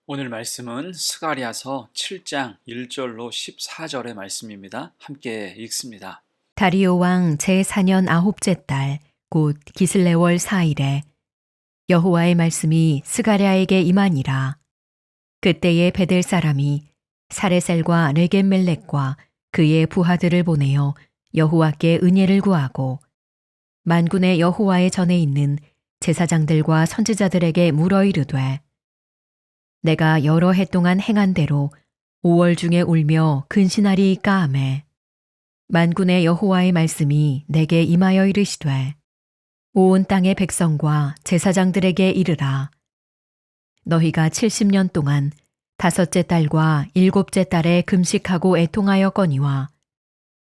오늘 말씀은 스가랴서 7장 1절로 14절의 말씀입니다. 함께 읽습니다. 다리오 왕 제4년 아홉째 달 곧 기슬레월 4일에 여호와의 말씀이 스가랴에게 임하니라. 그때에 베델 사람이 사레셀과 레겜멜렉과 그의 부하들을 보내어 여호와께 은혜를 구하고 만군의 여호와의 전에 있는 제사장들과 선지자들에게 물어 이르되 내가 여러 해 동안 행한 대로 5월 중에 울며 근신하리이까 하매 만군의 여호와의 말씀이 내게 임하여 이르시되 온 땅의 백성과 제사장들에게 이르라. 너희가 70년 동안 다섯째 달과 일곱째 달에 금식하고 애통하였거니와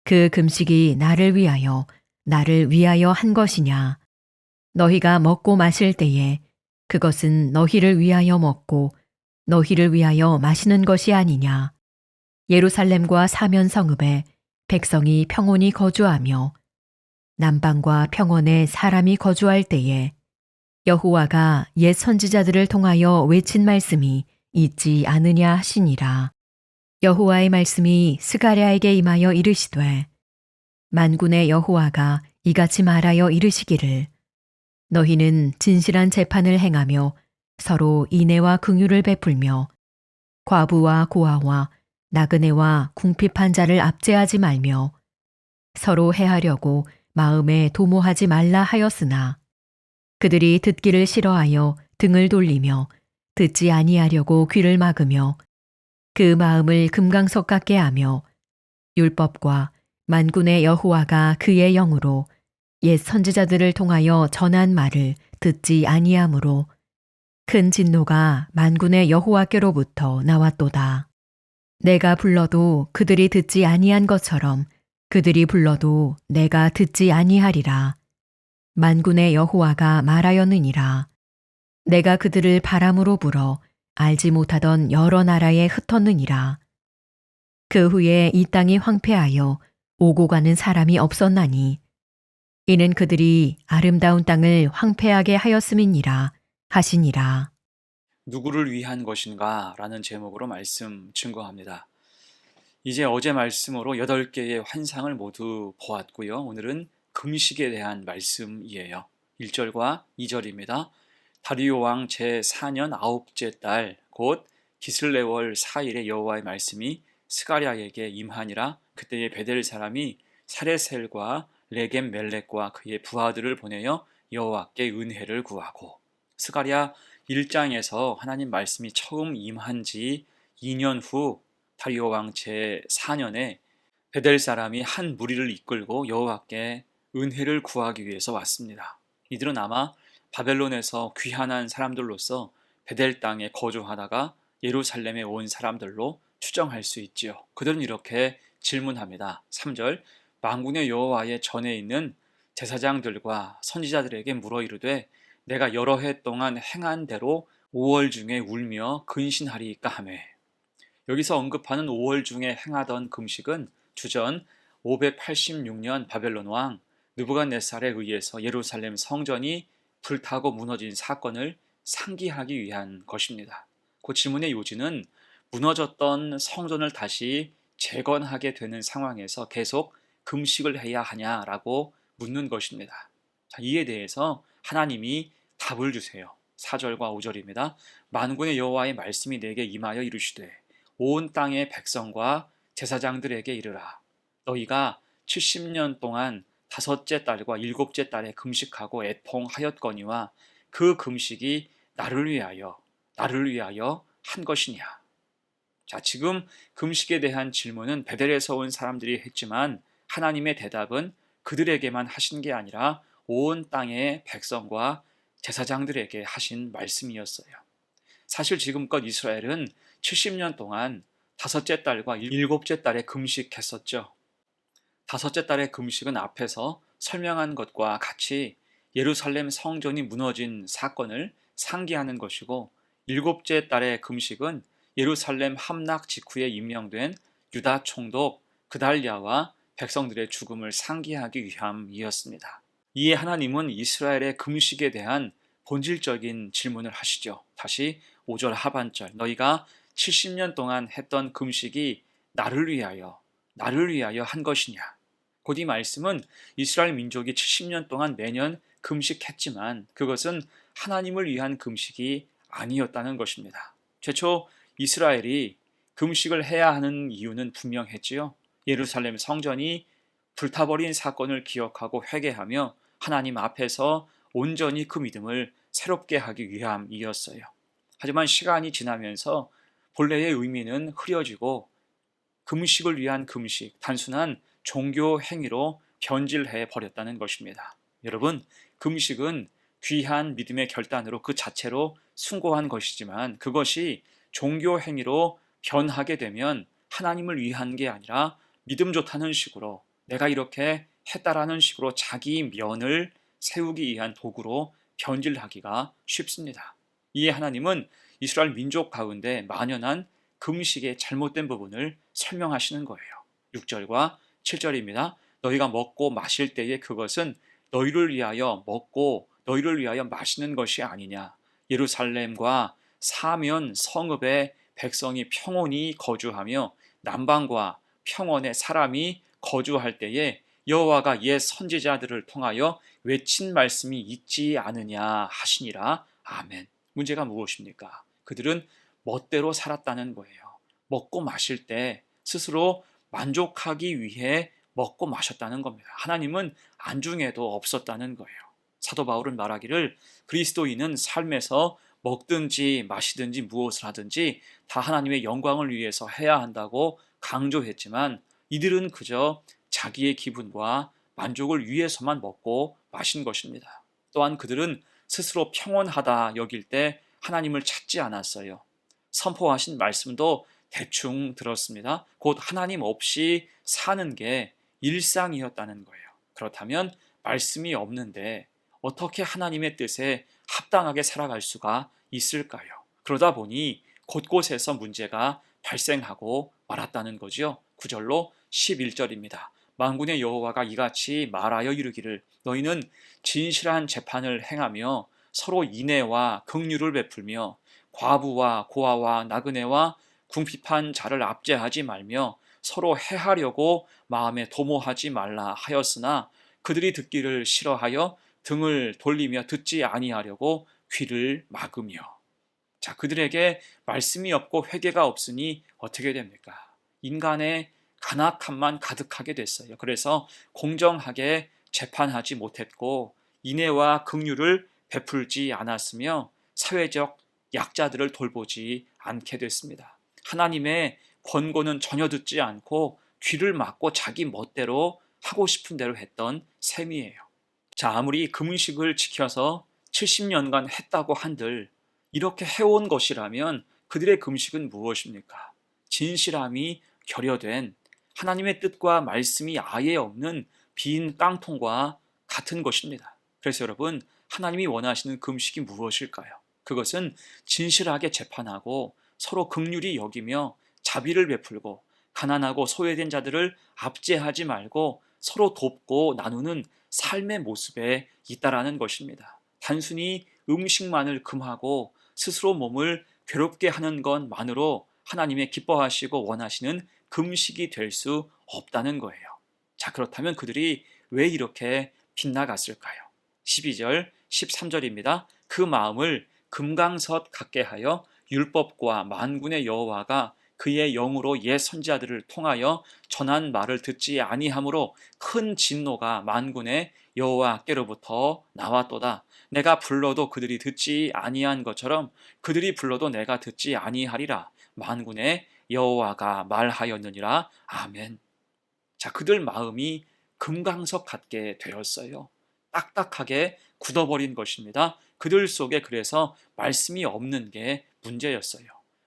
그 금식이 나를 위하여 한 것이냐. 너희가 먹고 마실 때에 그것은 너희를 위하여 먹고 너희를 위하여 마시는 것이 아니냐. 예루살렘과 사면 성읍에 백성이 평온히 거주하며 남방과 평원에 사람이 거주할 때에 여호와가 옛 선지자들을 통하여 외친 말씀이 있지 않으냐 하시니라. 여호와의 말씀이 스가랴에게 임하여 이르시되 만군의 여호와가 이같이 말하여 이르시기를 너희는 진실한 재판을 행하며 서로 인애와 긍휼을 베풀며 과부와 고아와 나그네와 궁핍한 자를 압제하지 말며 서로 해하려고 마음에 도모하지 말라 하였으나 그들이 듣기를 싫어하여 등을 돌리며 듣지 아니하려고 귀를 막으며 그 마음을 금강석 같게 하며 율법과 만군의 여호와가 그의 영으로 옛 선지자들을 통하여 전한 말을 듣지 아니하므로 큰 진노가 만군의 여호와께로부터 나왔도다. 내가 불러도 그들이 듣지 아니한 것처럼 그들이 불러도 내가 듣지 아니하리라. 만군의 여호와가 말하였느니라. 내가 그들을 바람으로 불어 알지 못하던 여러 나라에 흩었느니라. 그 후에 이 땅이 황폐하여 오고 가는 사람이 없었나니 이는 그들이 아름다운 땅을 황폐하게 하였음이니라 하시니라. 누구를 위한 것인가? 라는 제목으로 말씀 증거합니다. 이제 어제 말씀으로 8개의 환상을 모두 보았고요. 오늘은 금식에 대한 말씀이에요. 1절과 2절입니다. 다리오 왕 제4년 아홉째 달 곧 기슬레월 4일에 여호와의 말씀이 스가랴에게 임하니라. 그때의 베델 사람이 사레셀과 레겜 멜렉과 그의 부하들을 보내어 여호와께 은혜를 구하고 스가랴 1장에서 하나님 말씀이 처음 임한 지 2년 후 다리오 왕 제4년에 베델 사람이 한 무리를 이끌고 여호와께 은혜를 구하기 위해서 왔습니다. 이들은 아마 바벨론에서 귀환한 사람들로서 베델 땅에 거주하다가 예루살렘에 온 사람들로 추정할 수 있지요. 그들은 이렇게 질문합니다. 3절 만군의 여호와의 전에 있는 제사장들과 선지자들에게 물어 이르되 내가 여러 해 동안 행한 대로 5월 중에 울며 근신하리이까 하매. 여기서 언급하는 5월 중에 행하던 금식은 주전 586년 바벨론 왕 느부갓네살에 의해서 예루살렘 성전이 불타고 무너진 사건을 상기하기 위한 것입니다. 그 질문의 요지는 무너졌던 성전을 다시 재건하게 되는 상황에서 계속 금식을 해야 하냐라고 묻는 것입니다. 자, 이에 대해서 하나님이 답을 주세요. 4절과 5절입니다. 만군의 여호와의 말씀이 내게 임하여 이르시되 온 땅의 백성과 제사장들에게 이르라. 너희가 70년 동안 다섯째 달과 일곱째 달에 금식하고 애통하였거니와 그 금식이 나를 위하여 한 것이냐. 자, 지금 금식에 대한 질문은 베델에서 온 사람들이 했지만 하나님의 대답은 그들에게만 하신 게 아니라 온 땅의 백성과 제사장들에게 하신 말씀이었어요. 사실 지금껏 이스라엘은 70년 동안 다섯째 달과 일곱째 달에 금식했었죠. 다섯째 달의 금식은 앞에서 설명한 것과 같이 예루살렘 성전이 무너진 사건을 상기하는 것이고, 일곱째 달의 금식은 예루살렘 함락 직후에 임명된 유다 총독 그달랴와 백성들의 죽음을 상기하기 위함이었습니다. 이에 하나님은 이스라엘의 금식에 대한 본질적인 질문을 하시죠. 다시 5절 하반절 너희가 70년 동안 했던 금식이 나를 위하여 한 것이냐. 곧 이 말씀은 이스라엘 민족이 70년 동안 매년 금식했지만 그것은 하나님을 위한 금식이 아니었다는 것입니다. 최초 이스라엘이 금식을 해야 하는 이유는 분명했지요. 예루살렘 성전이 불타버린 사건을 기억하고 회개하며 하나님 앞에서 온전히 그 믿음을 새롭게 하기 위함이었어요. 하지만 시간이 지나면서 본래의 의미는 흐려지고 금식을 위한 금식, 단순한 종교 행위로 변질해 버렸다는 것입니다. 여러분, 금식은 귀한 믿음의 결단으로 그 자체로 숭고한 것이지만 그것이 종교 행위로 변하게 되면 하나님을 위한 게 아니라 믿음 좋다는 식으로 내가 이렇게 했다라는 식으로 자기 면을 세우기 위한 도구로 변질하기가 쉽습니다. 이에 하나님은 이스라엘 민족 가운데 만연한 금식의 잘못된 부분을 설명하시는 거예요. 6절과 7절입니다. 너희가 먹고 마실 때에 그것은 너희를 위하여 먹고 너희를 위하여 마시는 것이 아니냐. 예루살렘과 사면 성읍에 백성이 평온히 거주하며 남방과 평원에 사람이 거주할 때에 여호와가 옛 선지자들을 통하여 외친 말씀이 있지 않으냐 하시니라. 아멘. 문제가 무엇입니까? 그들은 멋대로 살았다는 거예요. 먹고 마실 때 스스로 만족하기 위해 먹고 마셨다는 겁니다. 하나님은 안중에도 없었다는 거예요. 사도 바울은 말하기를 그리스도인은 삶에서 먹든지 마시든지 무엇을 하든지 다 하나님의 영광을 위해서 해야 한다고 강조했지만 이들은 그저 자기의 기분과 만족을 위해서만 먹고 마신 것입니다. 또한 그들은 스스로 평온하다 여길 때 하나님을 찾지 않았어요. 선포하신 말씀도 대충 들었습니다. 곧 하나님 없이 사는 게 일상이었다는 거예요. 그렇다면 말씀이 없는데 어떻게 하나님의 뜻에 합당하게 살아갈 수가 있을까요? 그러다 보니 곳곳에서 문제가 발생하고 말았다는 거죠. 9절로 11절입니다. 만군의 여호와가 이같이 말하여 이르기를 너희는 진실한 재판을 행하며 서로 인애와 긍휼을 베풀며 과부와 고아와 나그네와 궁핍한 자를 압제하지 말며 서로 해하려고 마음에 도모하지 말라 하였으나 그들이 듣기를 싫어하여 등을 돌리며 듣지 아니하려고 귀를 막으며. 자, 그들에게 말씀이 없고 회개가 없으니 어떻게 됩니까? 인간의 간악함만 가득하게 됐어요. 그래서 공정하게 재판하지 못했고 인애와 긍휼을 베풀지 않았으며 사회적 약자들을 돌보지 않게 됐습니다. 하나님의 권고는 전혀 듣지 않고 귀를 막고 자기 멋대로 하고 싶은 대로 했던 셈이에요. 자, 아무리 금식을 지켜서 70년간 했다고 한들 이렇게 해온 것이라면 그들의 금식은 무엇입니까? 진실함이 결여된 하나님의 뜻과 말씀이 아예 없는 빈 깡통과 같은 것입니다. 그래서 여러분, 하나님이 원하시는 금식이 무엇일까요? 그것은 진실하게 재판하고 서로 긍휼히 여기며 자비를 베풀고 가난하고 소외된 자들을 압제하지 말고 서로 돕고 나누는 삶의 모습에 있다라는 것입니다. 단순히 음식만을 금하고 스스로 몸을 괴롭게 하는 것만으로 하나님의 기뻐하시고 원하시는 금식이 될 수 없다는 거예요. 자, 그렇다면 그들이 왜 이렇게 빗나갔을까요? 12절, 13절입니다. 그 마음을 금강석 같게 하여 율법과 만군의 여호와가 그의 영으로 옛 선지자들을 통하여 전한 말을 듣지 아니하므로 큰 진노가 만군의 여호와께로부터 나왔도다. 내가 불러도 그들이 듣지 아니한 것처럼 그들이 불러도 내가 듣지 아니하리라. 만군의 여호와가 말하였느니라. 아멘. 자, 그들 마음이 금강석 같게 되었어요. 딱딱하게 굳어버린 것입니다. 그들 속에 그래서 말씀이 없는 게 문제였어요.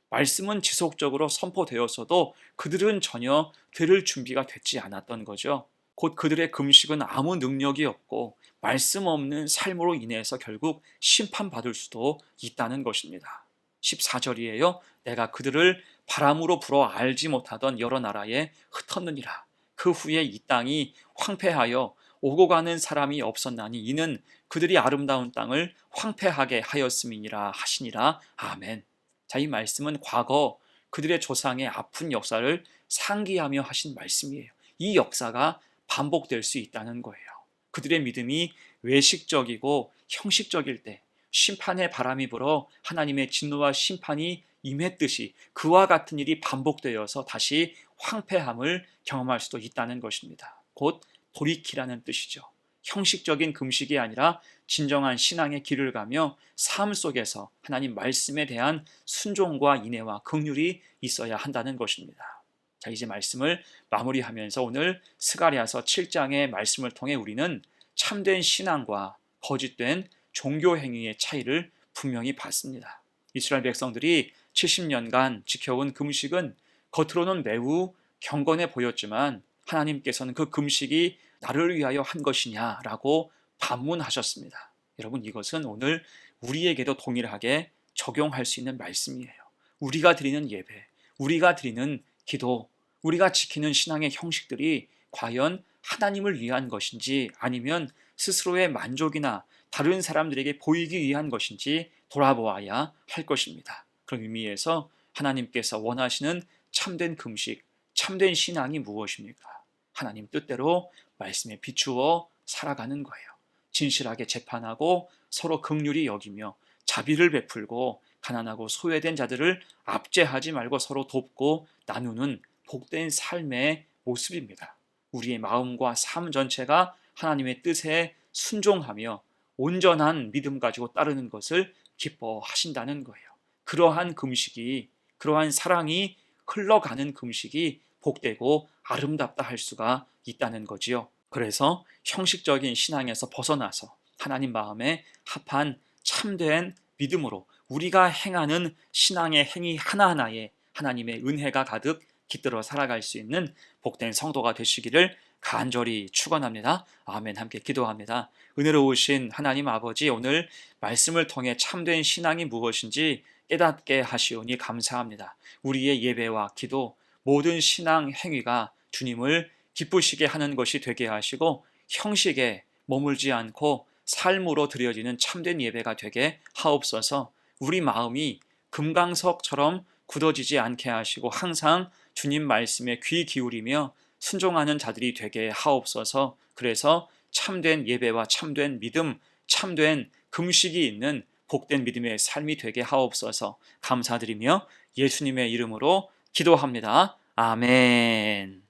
말씀은 지속적으로 선포되었어도 그들은 전혀 들을 준비가 되지 않았던 거죠. 곧 그들의 금식은 아무 능력이 없고 말씀 없는 삶으로 인해서 결국 심판받을 수도 있다는 것입니다. 14절이에요. 내가 그들을 바람으로 불어 알지 못하던 여러 나라에 흩었느니라. 그 후에 이 땅이 황폐하여 오고 가는 사람이 없었나니 이는 그들이 아름다운 땅을 황폐하게 하였음이니라 하시니라. 아멘. 자, 이 말씀은 과거 그들의 조상의 아픈 역사를 상기하며 하신 말씀이에요. 이 역사가 반복될 수 있다는 거예요. 그들의 믿음이 외식적이고 형식적일 때 심판의 바람이 불어 하나님의 진노와 심판이 임했듯이 그와 같은 일이 반복되어서 다시 황폐함을 경험할 수도 있다는 것입니다. 곧 돌이키라는 뜻이죠. 형식적인 금식이 아니라 진정한 신앙의 길을 가며 삶 속에서 하나님 말씀에 대한 순종과 인애와 긍휼이 있어야 한다는 것입니다. 자, 이제 말씀을 마무리하면서 오늘 스가랴서 7장의 말씀을 통해 우리는 참된 신앙과 거짓된 종교 행위의 차이를 분명히 봤습니다. 이스라엘 백성들이 70년간 지켜온 금식은 겉으로는 매우 경건해 보였지만 하나님께서는 그 금식이 나를 위하여 한 것이냐라고 반문하셨습니다. 여러분, 이것은 오늘 우리에게도 동일하게 적용할 수 있는 말씀이에요. 우리가 드리는 예배, 우리가 드리는 기도, 우리가 지키는 신앙의 형식들이 과연 하나님을 위한 것인지 아니면 스스로의 만족이나 다른 사람들에게 보이기 위한 것인지 돌아보아야 할 것입니다. 그런 의미에서 하나님께서 원하시는 참된 금식, 참된 신앙이 무엇입니까? 하나님 뜻대로 말씀에 비추어 살아가는 거예요. 진실하게 재판하고 서로 긍휼히 여기며 자비를 베풀고 가난하고 소외된 자들을 압제하지 말고 서로 돕고 나누는 복된 삶의 모습입니다. 우리의 마음과 삶 전체가 하나님의 뜻에 순종하며 온전한 믿음 가지고 따르는 것을 기뻐하신다는 거예요. 그러한 금식이, 그러한 사랑이 흘러가는 금식이 복되고 아름답다 할 수가 있다는 거지요. 그래서 형식적인 신앙에서 벗어나서 하나님 마음에 합한 참된 믿음으로 우리가 행하는 신앙의 행위 하나하나에 하나님의 은혜가 가득 깃들어 살아갈 수 있는 복된 성도가 되시기를 간절히 축원합니다. 아멘. 함께 기도합니다. 은혜로우신 하나님 아버지, 오늘 말씀을 통해 참된 신앙이 무엇인지 깨닫게 하시오니 감사합니다. 우리의 예배와 기도, 모든 신앙 행위가 주님을 기쁘시게 하는 것이 되게 하시고 형식에 머물지 않고 삶으로 드려지는 참된 예배가 되게 하옵소서. 우리 마음이 금강석처럼 굳어지지 않게 하시고 항상 주님 말씀에 귀 기울이며 순종하는 자들이 되게 하옵소서. 그래서 참된 예배와 참된 믿음, 참된 금식이 있는 복된 믿음의 삶이 되게 하옵소서. 감사드리며 예수님의 이름으로 기도합니다. 아멘.